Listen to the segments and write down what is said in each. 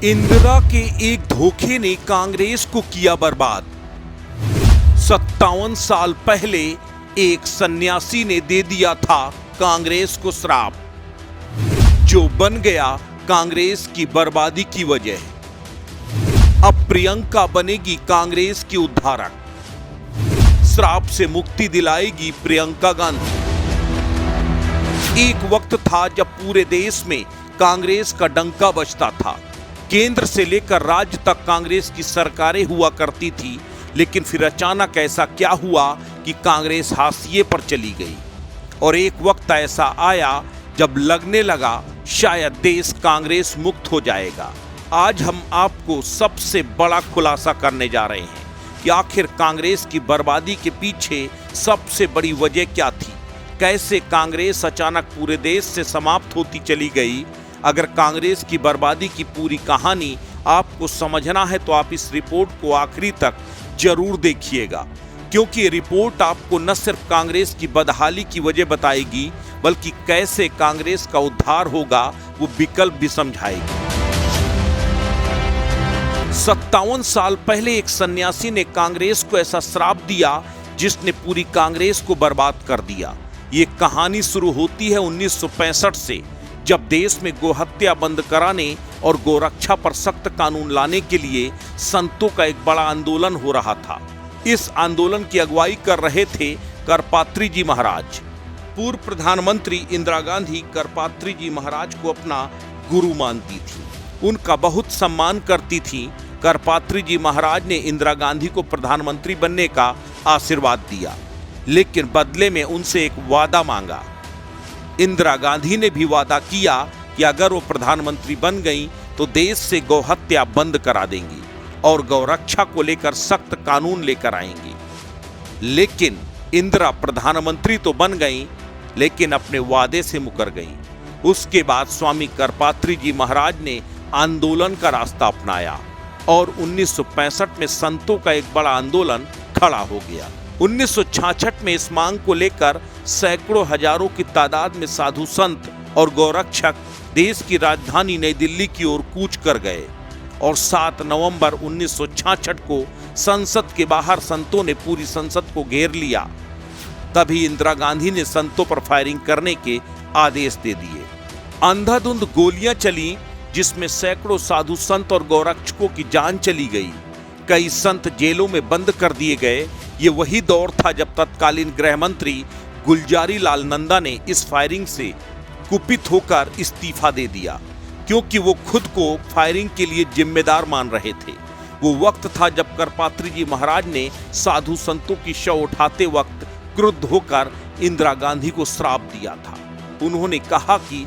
इंदिरा के एक धोखे ने कांग्रेस को किया बर्बाद। 57 साल पहले एक सन्यासी ने दे दिया था कांग्रेस को श्राप, जो बन गया कांग्रेस की बर्बादी की वजह। अब प्रियंका बनेगी कांग्रेस की उद्धारक, श्राप से मुक्ति दिलाएगी प्रियंका गांधी। एक वक्त था जब पूरे देश में कांग्रेस का डंका बजता था। केंद्र से लेकर राज्य तक कांग्रेस की सरकारें हुआ करती थी, लेकिन फिर अचानक ऐसा क्या हुआ कि कांग्रेस हाशिए पर चली गई। और एक वक्त ऐसा आया जब लगने लगा शायद देश कांग्रेस मुक्त हो जाएगा। आज हम आपको सबसे बड़ा खुलासा करने जा रहे हैं कि आखिर कांग्रेस की बर्बादी के पीछे सबसे बड़ी वजह क्या थी, कैसे कांग्रेस अचानक पूरे देश से समाप्त होती चली गई। अगर कांग्रेस की बर्बादी की पूरी कहानी आपको समझना है तो आप इस रिपोर्ट को आखिरी तक जरूर देखिएगा, क्योंकि ये रिपोर्ट आपको न सिर्फ कांग्रेस की बदहाली की वजह बताएगी, बल्कि कैसे कांग्रेस का उद्धार होगा वो विकल्प भी समझाएगी। 57 साल पहले एक सन्यासी ने कांग्रेस को ऐसा श्राप दिया जिसने पूरी कांग्रेस को बर्बाद कर दिया। ये कहानी शुरू होती है 1965 से, जब देश में गोहत्या बंद कराने और गोरक्षा पर सख्त कानून लाने के लिए संतों का एक बड़ा आंदोलन हो रहा था। इस आंदोलन की अगुवाई कर रहे थे करपात्री जी महाराज। पूर्व प्रधानमंत्री इंदिरा गांधी करपात्री जी महाराज को अपना गुरु मानती थी, उनका बहुत सम्मान करती थी। करपात्री जी महाराज ने इंदिरा गांधी को प्रधानमंत्री बनने का आशीर्वाद दिया, लेकिन बदले में उनसे एक वादा मांगा। इंदिरा गांधी ने भी वादा किया कि अगर वो प्रधानमंत्री बन गई तो देश से गौहत्या बंद करा देंगी और गौरक्षा को लेकर सख्त कानून लेकर आएंगी। लेकिन इंदिरा प्रधानमंत्री तो बन गई, लेकिन अपने वादे से मुकर गई। उसके बाद स्वामी करपात्री जी महाराज ने आंदोलन का रास्ता अपनाया और 1965 में संतों का एक बड़ा आंदोलन खड़ा हो गया। 1966 में इस मांग को लेकर सैकड़ों हजारों की तादाद में साधु संत और गौरक्षक देश की राजधानी नई दिल्ली की ओर कूच कर गए और 7 नवंबर 1966 को संसद के बाहर संतों ने पूरी संसद को घेर लिया। तभी इंदिरा गांधी ने संतों पर फायरिंग करने के आदेश दे दिए। अंधाधुंध गोलियां चली, जिसमें सैकड़ों साधु संत और गौरक्षकों की जान चली गई। कई संत जेलों में बंद कर दिए गए। ये वही दौर था जब तत्कालीन गृह मंत्री गुलजारी लाल नंदा ने इस फायरिंग से कुपित होकर इस्तीफा दे दिया, क्योंकि वो खुद को फायरिंग के लिए जिम्मेदार मान रहे थे। वो वक्त था जब करपात्री जी महाराज ने साधु संतों की शव उठाते वक्त क्रुद्ध होकर इंदिरा गांधी को श्राप दिया था। उन्होंने कहा कि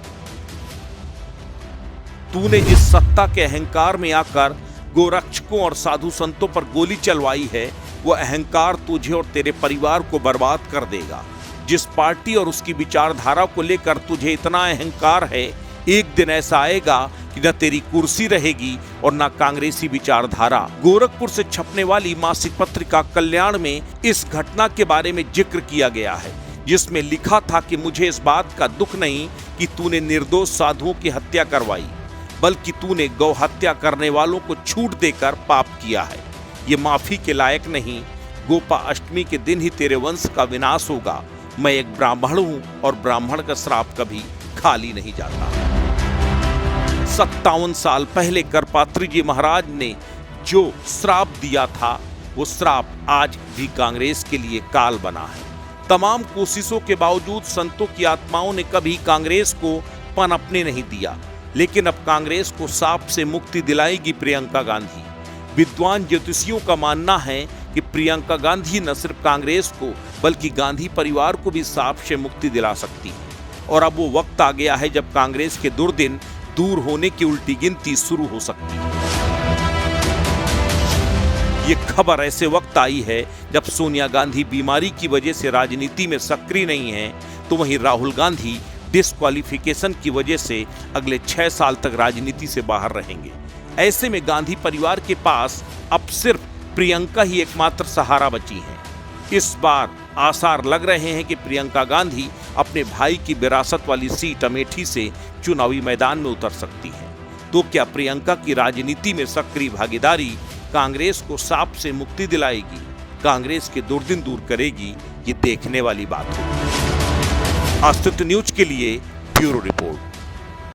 तूने जिस सत्ता के अहंकार में आकर गोरक्षकों और साधु संतों पर गोली चलवाई है, वो अहंकार तुझे और तेरे परिवार को बर्बाद कर देगा। जिस पार्टी और उसकी विचारधारा को लेकर तुझे इतना अहंकार है, एक दिन ऐसा आएगा कि न तेरी कुर्सी रहेगी और न कांग्रेसी विचारधारा। गोरखपुर से छपने वाली मासिक पत्रिका कल्याण में इस घटना के बारे में जिक्र किया गया है, जिसमें लिखा था कि मुझे इस बात का दुख नहीं कि तूने निर्दोष साधुओं की हत्या करवाई, बल्कि तूने गौ हत्या करने वालों को छूट देकर पाप किया है। ये माफी के लायक नहीं। गोपा अष्टमी के दिन ही तेरे वंश का विनाश होगा। मैं एक ब्राह्मण हूं और ब्राह्मण का श्राप कभी खाली नहीं जाता। 57 साल पहले करपात्री जी महाराज ने जो श्राप दिया था, वो श्राप आज भी कांग्रेस के लिए काल बना है। तमाम कोशिशों के बावजूद संतों की आत्माओं ने कभी कांग्रेस को पनपने नहीं दिया, लेकिन अब कांग्रेस को सांप से मुक्ति दिलाएगी प्रियंका गांधी। विद्वान ज्योतिषियों का मानना है कि प्रियंका गांधी न सिर्फ कांग्रेस को बल्कि गांधी परिवार को भी सांप से मुक्ति दिला सकती है। और अब वो वक्त आ गया है जब कांग्रेस के दुर्दिन दूर होने की उल्टी गिनती शुरू हो सकती है। ये खबर ऐसे वक्त आई है जब सोनिया गांधी बीमारी की वजह से राजनीति में सक्रिय नहीं है, तो वहीं राहुल गांधी डिस्क्वालिफिकेशन की वजह से अगले 6 साल तक राजनीति से बाहर रहेंगे। ऐसे में गांधी परिवार के पास अब सिर्फ प्रियंका ही एकमात्र सहारा बची है। इस बार आसार लग रहे हैं कि प्रियंका गांधी अपने भाई की विरासत वाली सीट अमेठी से चुनावी मैदान में उतर सकती हैं। तो क्या प्रियंका की राजनीति में सक्रिय भागीदारी कांग्रेस को सांप से मुक्ति दिलाएगी, कांग्रेस के दुर्दिन दूर करेगी? ये देखने वाली बात होगी। अस्तित्व न्यूज के लिए ब्यूरो रिपोर्ट।